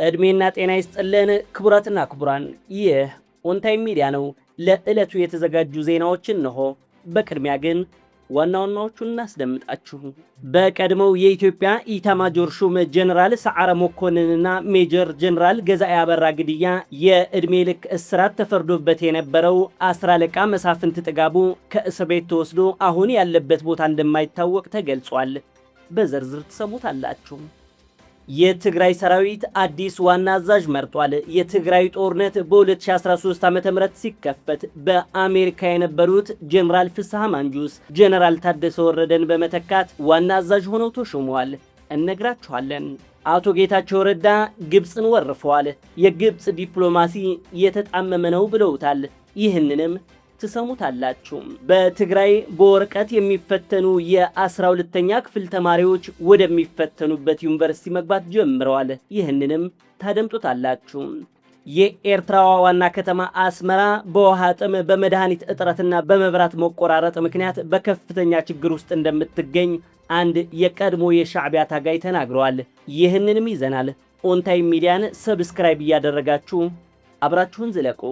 እድሜና ጤና ይስጥልን ክቡራትና ክቡራን፣ ይህ ኦንታይም ሚዲያ ነው። ለዕለቱ የተዘጋጁ ዜናዎችን ነው። በቅድሚያ ግን ዋና ዋናዎቹን እናስደምጣችሁ። በቀድሞው የኢትዮጵያ ኢታማጆር ሹም ጀነራል ሰዓረ መኮንንና ሜጀር ጀነራል ገዛኢ አበራ ግድያ የዕድሜ ልክ እስራት ተፈርዶበት የነበረው 10 አለቃ መሳፍንት ጥጋቡ ከእስር ቤት ተወስዶ አሁን ያለበት ቦታ እንደማይታወቅ ተገልጿል። በዝርዝር ትሰሙታላችሁ። የትግራይ ሰራዊት አዲስ ዋና አዛዥ መርጧል። የትግራይ ጦርነት በ2013 ዓ.ም ሲከፈት በአሜሪካ የነበሩት ጀነራል ፍስሐ ማንጁስ ጀነራል ታደሰ ወረደን በመተካት ዋና አዛዥ ሆነው ተሾመዋል። እነግራችኋለን። አቶ ጌታቸው ረዳ ግብፅን ወርፈዋል። የግብፅ ዲፕሎማሲ የተጣመመ ነው ብለውታል። ይህንንም ትሰሙታላችሁ። በትግራይ በወረቀት የሚፈተኑ የ12ኛ ክፍል ተማሪዎች ወደሚፈተኑበት ዩኒቨርሲቲ መግባት ጀምረዋል። ይህንንም ታደምጡታላችሁ። የኤርትራዋ ዋና ከተማ አስመራ በውሃ ጥም፣ በመድኃኒት እጥረትና በመብራት መቆራረጥ ምክንያት በከፍተኛ ችግር ውስጥ እንደምትገኝ አንድ የቀድሞ የሻዕቢያ ታጋይ ተናግረዋል። ይህንንም ይዘናል። ኦንታይም ሚዲያን ሰብስክራይብ እያደረጋችሁ አብራችሁን ዝለቁ።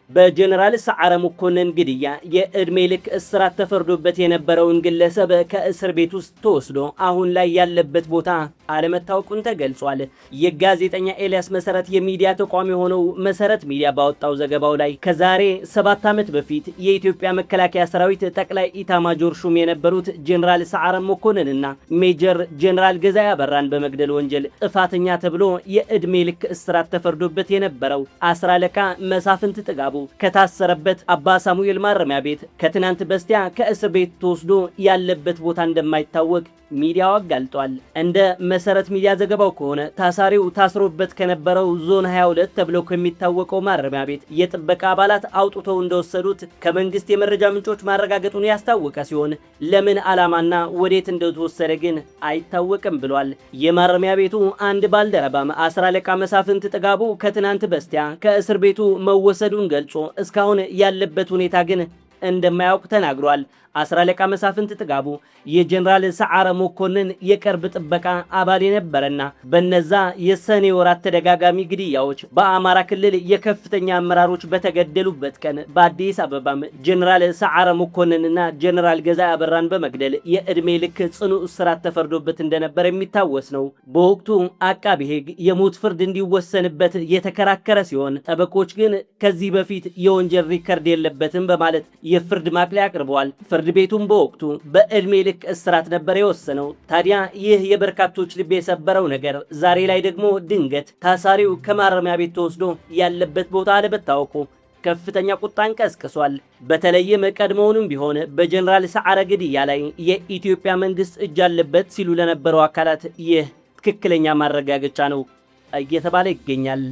በጀነራል ሰዓረ መኮንን ግድያ የዕድሜ ልክ እስራት ተፈርዶበት የነበረውን ግለሰብ ከእስር ቤት ውስጥ ተወስዶ አሁን ላይ ያለበት ቦታ አለመታወቁን ተገልጿል። የጋዜጠኛ ኤልያስ መሰረት የሚዲያ ተቋም የሆነው መሰረት ሚዲያ ባወጣው ዘገባው ላይ ከዛሬ 7 ዓመት በፊት የኢትዮጵያ መከላከያ ሰራዊት ጠቅላይ ኢታማጆር ሹም የነበሩት ጀነራል ሰዓረ መኮንንና ሜጀር ጀነራል ገዛኢ አበራን በመግደል ወንጀል ጥፋተኛ ተብሎ የዕድሜ ልክ እስራት ተፈርዶበት የነበረው 10 አለቃ መሳፍንት ጥጋቡ ከታሰረበት አባ ሳሙኤል ማረሚያ ቤት ከትናንት በስቲያ ከእስር ቤት ተወስዶ ያለበት ቦታ እንደማይታወቅ ሚዲያው አጋልጧል። እንደ መሰረት ሚዲያ ዘገባው ከሆነ ታሳሪው ታስሮበት ከነበረው ዞን 22 ተብሎ ከሚታወቀው ማረሚያ ቤት የጥበቃ አባላት አውጥተው እንደወሰዱት ከመንግስት የመረጃ ምንጮች ማረጋገጡን ያስታወቀ ሲሆን ለምን ዓላማና ወዴት እንደተወሰደ ግን አይታወቅም ብሏል። የማረሚያ ቤቱ አንድ ባልደረባም 10 አለቃ መሳፍንት ጥጋቡ ከትናንት በስቲያ ከእስር ቤቱ መወሰዱን ገልጾ እስካሁን ያለበት ሁኔታ ግን እንደማያውቅ ተናግሯል። 10 አለቃ መሳፍንት ጥጋቡ የጀነራል ሰዓረ መኮንን የቅርብ ጥበቃ አባል የነበረና በነዛ የሰኔ ወራት ተደጋጋሚ ግድያዎች በአማራ ክልል የከፍተኛ አመራሮች በተገደሉበት ቀን በአዲስ አበባም ጀነራል ሰዓረ መኮንንና ጀነራል ገዛኢ አበራን በመግደል የዕድሜ ልክ ጽኑ እስራት ተፈርዶበት እንደነበር የሚታወስ ነው። በወቅቱ አቃቢ ሕግ የሞት ፍርድ እንዲወሰንበት የተከራከረ ሲሆን ጠበቆች ግን ከዚህ በፊት የወንጀል ሪከርድ የለበትም በማለት የፍርድ ማቅለያ አቅርበዋል። ፍርድ ቤቱም በወቅቱ በዕድሜ ልክ እስራት ነበር የወሰነው። ታዲያ ይህ የበርካቶች ልብ የሰበረው ነገር ዛሬ ላይ ደግሞ ድንገት ታሳሪው ከማረሚያ ቤት ተወስዶ ያለበት ቦታ አለመታወቁ ከፍተኛ ቁጣን ቀስቅሷል። በተለይም ቀድሞውንም ቢሆን በጀነራል ሰዓረ ግድያ ላይ የኢትዮጵያ መንግስት እጅ አለበት ሲሉ ለነበረው አካላት ይህ ትክክለኛ ማረጋገጫ ነው እየተባለ ይገኛል።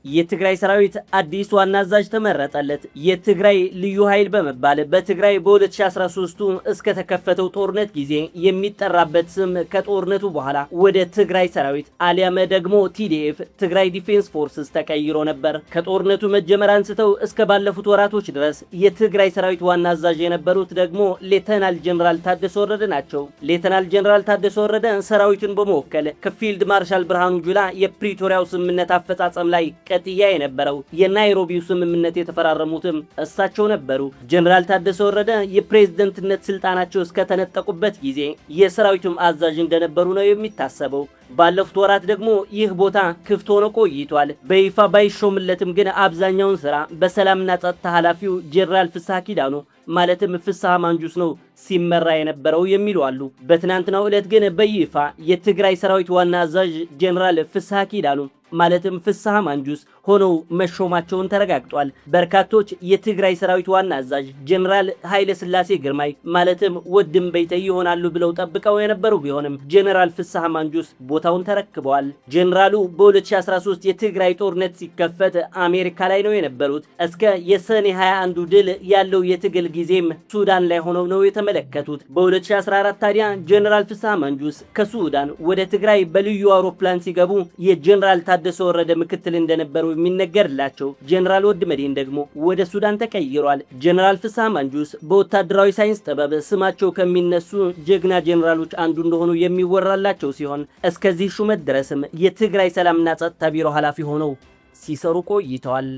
የትግራይ ሰራዊት አዲስ ዋና አዛዥ ተመረጠለት። የትግራይ ልዩ ኃይል በመባል በትግራይ በ2013 እስከ ተከፈተው ጦርነት ጊዜ የሚጠራበት ስም ከጦርነቱ በኋላ ወደ ትግራይ ሰራዊት አሊያም ደግሞ ቲዲኤፍ ትግራይ ዲፌንስ ፎርስስ ተቀይሮ ነበር። ከጦርነቱ መጀመር አንስተው እስከ ባለፉት ወራቶች ድረስ የትግራይ ሰራዊት ዋና አዛዥ የነበሩት ደግሞ ሌተናል ጀነራል ታደሰ ወረደ ናቸው። ሌተናል ጀነራል ታደሰ ወረደ ሰራዊቱን በመወከል ከፊልድ ማርሻል ብርሃኑ ጁላ የፕሪቶሪያው ስምምነት አፈጻጸም ላይ ቀጥያ የነበረው የናይሮቢው ስምምነት የተፈራረሙትም እሳቸው ነበሩ። ጀነራል ታደሰ ወረደ የፕሬዝዳንትነት ስልጣናቸው እስከተነጠቁበት ጊዜ የሰራዊቱም አዛዥ እንደነበሩ ነው የሚታሰበው። ባለፉት ወራት ደግሞ ይህ ቦታ ክፍት ሆኖ ቆይቷል። በይፋ ባይሾምለትም ግን አብዛኛውን ስራ በሰላምና ጸጥታ ኃላፊው ጀነራል ፍስሐ ኪዳኑ ማለትም ፍስሐ ማንጁስ ነው ሲመራ የነበረው የሚሉ አሉ። በትናንትናው ዕለት ግን በይፋ የትግራይ ሰራዊት ዋና አዛዥ ጀነራል ፍስሐ ኪዳኑ ማለትም ፍስሐ ማንጁስ ሆነው መሾማቸውን ተረጋግጧል። በርካቶች የትግራይ ሰራዊት ዋና አዛዥ ጀነራል ኃይለ ሥላሴ ግርማይ ማለትም ወድም በይተይ ይሆናሉ ብለው ጠብቀው የነበሩ ቢሆንም ጀነራል ፍስሐ ማንጁስ ቦታውን ተረክበዋል። ጀነራሉ በ2013 የትግራይ ጦርነት ሲከፈት አሜሪካ ላይ ነው የነበሩት። እስከ የሰኔ 21 ድል ያለው የትግል ጊዜም ሱዳን ላይ ሆነው ነው የተመለከቱት። በ2014 ታዲያ ጀነራል ፍስሐ መንጁስ ከሱዳን ወደ ትግራይ በልዩ አውሮፕላን ሲገቡ የጀነራል ታደሰ ወረደ ምክትል እንደነበሩ የሚነገርላቸው ጀነራል ወድመዴን ደግሞ ወደ ሱዳን ተቀይሯል። ጀነራል ፍስሐ መንጁስ በወታደራዊ ሳይንስ ጥበብ ስማቸው ከሚነሱ ጀግና ጀነራሎች አንዱ እንደሆኑ የሚወራላቸው ሲሆን እስከዚህ ሹመት ድረስም የትግራይ ሰላምና ጸጥታ ቢሮ ኃላፊ ሆነው ሲሰሩ ቆይተዋል።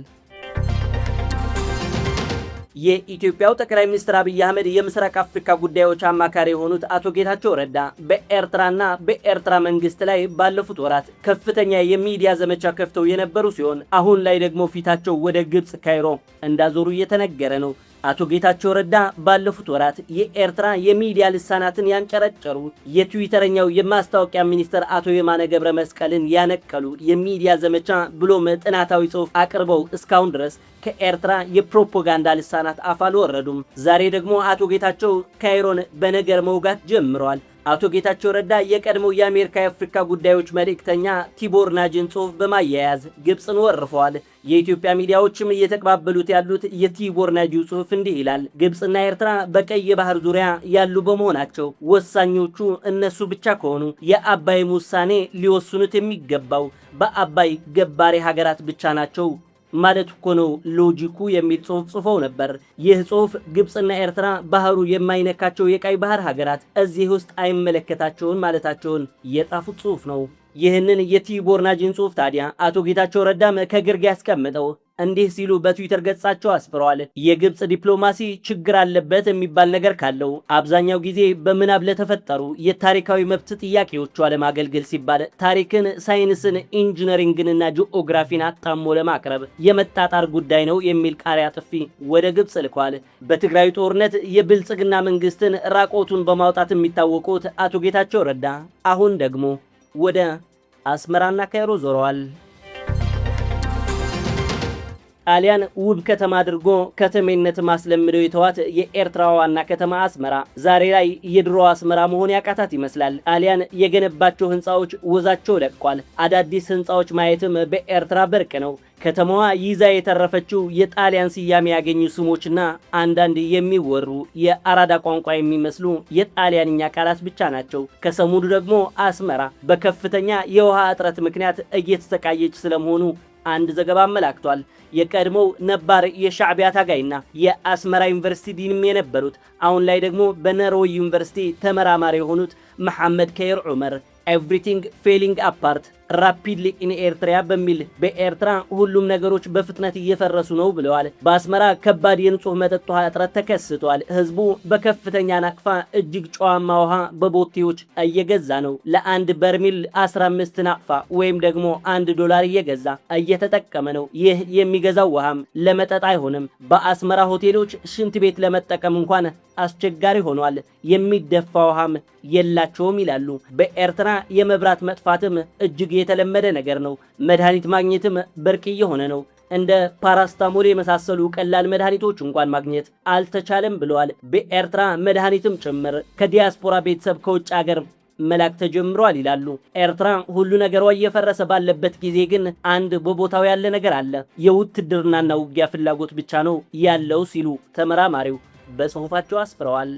የኢትዮጵያው ጠቅላይ ሚኒስትር አብይ አህመድ የምስራቅ አፍሪካ ጉዳዮች አማካሪ የሆኑት አቶ ጌታቸው ረዳ በኤርትራና በኤርትራ መንግስት ላይ ባለፉት ወራት ከፍተኛ የሚዲያ ዘመቻ ከፍተው የነበሩ ሲሆን አሁን ላይ ደግሞ ፊታቸው ወደ ግብጽ ካይሮ እንዳዞሩ እየተነገረ ነው። አቶ ጌታቸው ረዳ ባለፉት ወራት የኤርትራ የሚዲያ ልሳናትን ያንጨረጨሩ የትዊተረኛው የማስታወቂያ ሚኒስትር አቶ የማነ ገብረ መስቀልን ያነቀሉ የሚዲያ ዘመቻ ብሎም ጥናታዊ ጽሑፍ አቅርበው እስካሁን ድረስ ከኤርትራ የፕሮፓጋንዳ ልሳናት አፍ አልወረዱም። ዛሬ ደግሞ አቶ ጌታቸው ካይሮን በነገር መውጋት ጀምረዋል። አቶ ጌታቸው ረዳ የቀድሞው የአሜሪካ የአፍሪካ ጉዳዮች መልእክተኛ ቲቦር ናጅን ጽሑፍ በማያያዝ ግብጽን ወርፈዋል። የኢትዮጵያ ሚዲያዎችም እየተቀባበሉት ያሉት የቲቦር ናጅ ጽሑፍ እንዲህ ይላል። ግብጽና ኤርትራ በቀይ ባህር ዙሪያ ያሉ በመሆናቸው ወሳኞቹ እነሱ ብቻ ከሆኑ የአባይም ውሳኔ ሊወስኑት የሚገባው በአባይ ገባሪ ሀገራት ብቻ ናቸው ማለት እኮ ነው ሎጂኩ የሚል ጽሑፍ ጽፈው ነበር። ይህ ጽሑፍ ግብጽና ኤርትራ ባህሩ የማይነካቸው የቀይ ባህር ሀገራት እዚህ ውስጥ አይመለከታቸውን ማለታቸውን የጻፉት ጽሑፍ ነው። ይህንን የቲቦር ናጅን ጽሑፍ ታዲያ አቶ ጌታቸው ረዳም ከግርጌ ያስቀምጠው እንዲህ ሲሉ በትዊተር ገጻቸው አስፍረዋል። የግብጽ ዲፕሎማሲ ችግር አለበት የሚባል ነገር ካለው አብዛኛው ጊዜ በምናብ ለተፈጠሩ የታሪካዊ መብት ጥያቄዎቿ ለማገልገል ሲባል ታሪክን፣ ሳይንስን፣ ኢንጂነሪንግንና ጂኦግራፊን አጣሞ ለማቅረብ የመጣጣር ጉዳይ ነው የሚል ቃሪያ ጥፊ ወደ ግብጽ ልኳል። በትግራይ ጦርነት የብልጽግና መንግስትን ራቆቱን በማውጣት የሚታወቁት አቶ ጌታቸው ረዳ አሁን ደግሞ ወደ አስመራና ካይሮ ዞረዋል። ጣሊያን ውብ ከተማ አድርጎ ከተሜነት ማስለምደው የተዋት የኤርትራ ዋና ከተማ አስመራ ዛሬ ላይ የድሮ አስመራ መሆን ያቃታት ይመስላል። ጣሊያን የገነባቸው ህንፃዎች ወዛቸው ለቋል። አዳዲስ ህንፃዎች ማየትም በኤርትራ በርቅ ነው። ከተማዋ ይዛ የተረፈችው የጣሊያን ስያሜ ያገኙ ስሞችና አንዳንድ የሚወሩ የአራዳ ቋንቋ የሚመስሉ የጣሊያንኛ ቃላት ብቻ ናቸው። ከሰሞኑ ደግሞ አስመራ በከፍተኛ የውሃ እጥረት ምክንያት እየተሰቃየች ስለመሆኑ አንድ ዘገባ አመላክቷል። የቀድሞው ነባር የሻዕቢያ ታጋይና የአስመራ ዩኒቨርሲቲ ዲንም የነበሩት አሁን ላይ ደግሞ በኖርዌይ ዩኒቨርሲቲ ተመራማሪ የሆኑት መሐመድ ከይር ዑመር ኤቭሪቲንግ ፌሊንግ አፓርት ራፒድሊ ኢን ኤርትራ በሚል በኤርትራ ሁሉም ነገሮች በፍጥነት እየፈረሱ ነው ብለዋል። በአስመራ ከባድ የንጹህ መጠጥ ውሃ እጥረት ተከስቷል። ህዝቡ በከፍተኛ ናቅፋ እጅግ ጨዋማ ውሃ በቦቴዎች እየገዛ ነው። ለአንድ በርሚል 15 ናቅፋ ወይም ደግሞ $1 እየገዛ እየተጠቀመ ነው። ይህ የሚገዛው ውሃም ለመጠጥ አይሆንም። በአስመራ ሆቴሎች ሽንት ቤት ለመጠቀም እንኳን አስቸጋሪ ሆኗል። የሚደፋ ውሃም የላቸውም ይላሉ። በኤርትራ የመብራት መጥፋትም እጅግ የተለመደ ነገር ነው። መድኃኒት ማግኘትም ብርቅ እየሆነ ነው። እንደ ፓራስታሞል የመሳሰሉ ቀላል መድኃኒቶች እንኳን ማግኘት አልተቻለም ብለዋል። በኤርትራ መድኃኒትም ጭምር ከዲያስፖራ ቤተሰብ ከውጭ ሀገር መላክ ተጀምሯል ይላሉ። ኤርትራ ሁሉ ነገሯ እየፈረሰ ባለበት ጊዜ ግን አንድ በቦታው ያለ ነገር አለ። የውትድርናና ውጊያ ፍላጎት ብቻ ነው ያለው ሲሉ ተመራማሪው በጽሁፋቸው አስፍረዋል።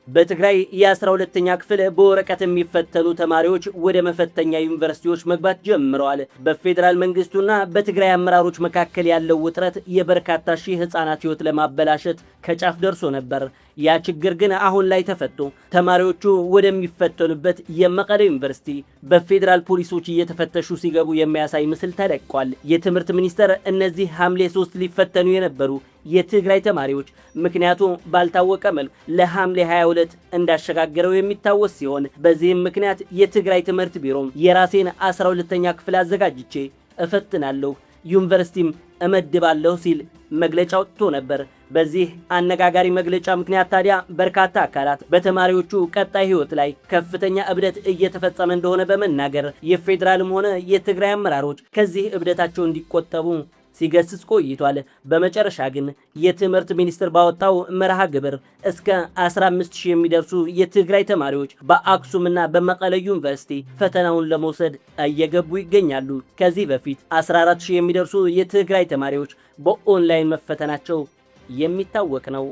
በትግራይ የ12ኛ ክፍል በወረቀት የሚፈተኑ ተማሪዎች ወደ መፈተኛ ዩኒቨርሲቲዎች መግባት ጀምረዋል። በፌዴራል መንግስቱና በትግራይ አመራሮች መካከል ያለው ውጥረት የበርካታ ሺህ ህፃናት ህይወት ለማበላሸት ከጫፍ ደርሶ ነበር። ያ ችግር ግን አሁን ላይ ተፈቶ ተማሪዎቹ ወደሚፈተኑበት የመቀሌ ዩኒቨርሲቲ በፌዴራል ፖሊሶች እየተፈተሹ ሲገቡ የሚያሳይ ምስል ተለቋል። የትምህርት ሚኒስቴር እነዚህ ሐምሌ 3 ሊፈተኑ የነበሩ የትግራይ ተማሪዎች ምክንያቱ ባልታወቀ መልኩ ለሐምሌ 22 እንዳሸጋገረው የሚታወስ ሲሆን በዚህም ምክንያት የትግራይ ትምህርት ቢሮም የራሴን 12ኛ ክፍል አዘጋጅቼ እፈትናለሁ ዩኒቨርሲቲም እመድባለሁ ሲል መግለጫ ወጥቶ ነበር። በዚህ አነጋጋሪ መግለጫ ምክንያት ታዲያ በርካታ አካላት በተማሪዎቹ ቀጣይ ህይወት ላይ ከፍተኛ እብደት እየተፈጸመ እንደሆነ በመናገር የፌዴራልም ሆነ የትግራይ አመራሮች ከዚህ እብደታቸው እንዲቆጠቡ ሲገስጽ ቆይቷል። በመጨረሻ ግን የትምህርት ሚኒስቴር ባወጣው መርሃ ግብር እስከ 15000 የሚደርሱ የትግራይ ተማሪዎች በአክሱምና በመቀለ ዩኒቨርሲቲ ፈተናውን ለመውሰድ እየገቡ ይገኛሉ። ከዚህ በፊት 14000 የሚደርሱ የትግራይ ተማሪዎች በኦንላይን መፈተናቸው የሚታወቅ ነው።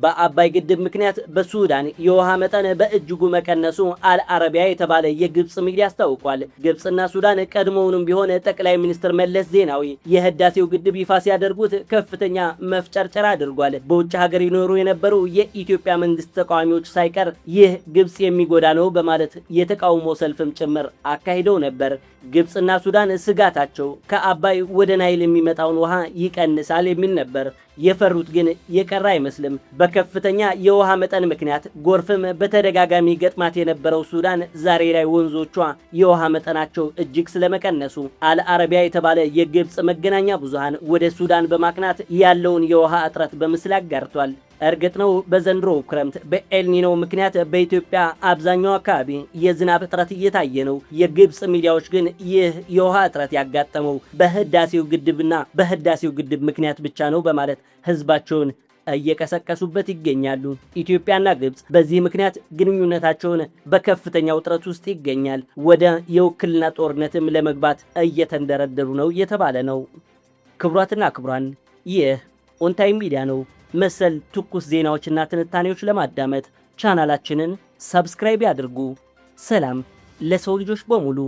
በአባይ ግድብ ምክንያት በሱዳን የውሃ መጠን በእጅጉ መቀነሱ አልአረቢያ የተባለ የግብጽ ሚዲያ አስታውቋል። ግብጽና ሱዳን ቀድሞውንም ቢሆን ጠቅላይ ሚኒስትር መለስ ዜናዊ የህዳሴው ግድብ ይፋ ሲያደርጉት ከፍተኛ መፍጨርጨር አድርጓል። በውጭ ሀገር ይኖሩ የነበሩ የኢትዮጵያ መንግስት ተቃዋሚዎች ሳይቀር ይህ ግብጽ የሚጎዳ ነው በማለት የተቃውሞ ሰልፍም ጭምር አካሂደው ነበር። ግብጽና ሱዳን ስጋታቸው ከአባይ ወደ ናይል የሚመጣውን ውሃ ይቀንሳል የሚል ነበር። የፈሩት ግን የቀረ አይመስልም። በከፍተኛ የውሃ መጠን ምክንያት ጎርፍም በተደጋጋሚ ገጥማት የነበረው ሱዳን ዛሬ ላይ ወንዞቿ የውሃ መጠናቸው እጅግ ስለመቀነሱ አልአረቢያ የተባለ የግብጽ መገናኛ ብዙሃን ወደ ሱዳን በማቅናት ያለውን የውሃ እጥረት በምስል አጋርቷል። እርግጥ ነው በዘንድሮ ክረምት በኤልኒኖ ምክንያት በኢትዮጵያ አብዛኛው አካባቢ የዝናብ እጥረት እየታየ ነው። የግብጽ ሚዲያዎች ግን ይህ የውሃ እጥረት ያጋጠመው በህዳሴው ግድብ ምክንያት ብቻ ነው በማለት ህዝባቸውን እየቀሰቀሱበት ይገኛሉ። ኢትዮጵያና ግብጽ በዚህ ምክንያት ግንኙነታቸውን በከፍተኛ ውጥረት ውስጥ ይገኛል። ወደ የውክልና ጦርነትም ለመግባት እየተንደረደሩ ነው እየተባለ ነው። ክቡራትና ክቡራን ይህ ኦንታይም ሚዲያ ነው። መሰል ትኩስ ዜናዎችና ትንታኔዎች ለማዳመጥ ቻናላችንን ሰብስክራይብ ያድርጉ። ሰላም ለሰው ልጆች በሙሉ።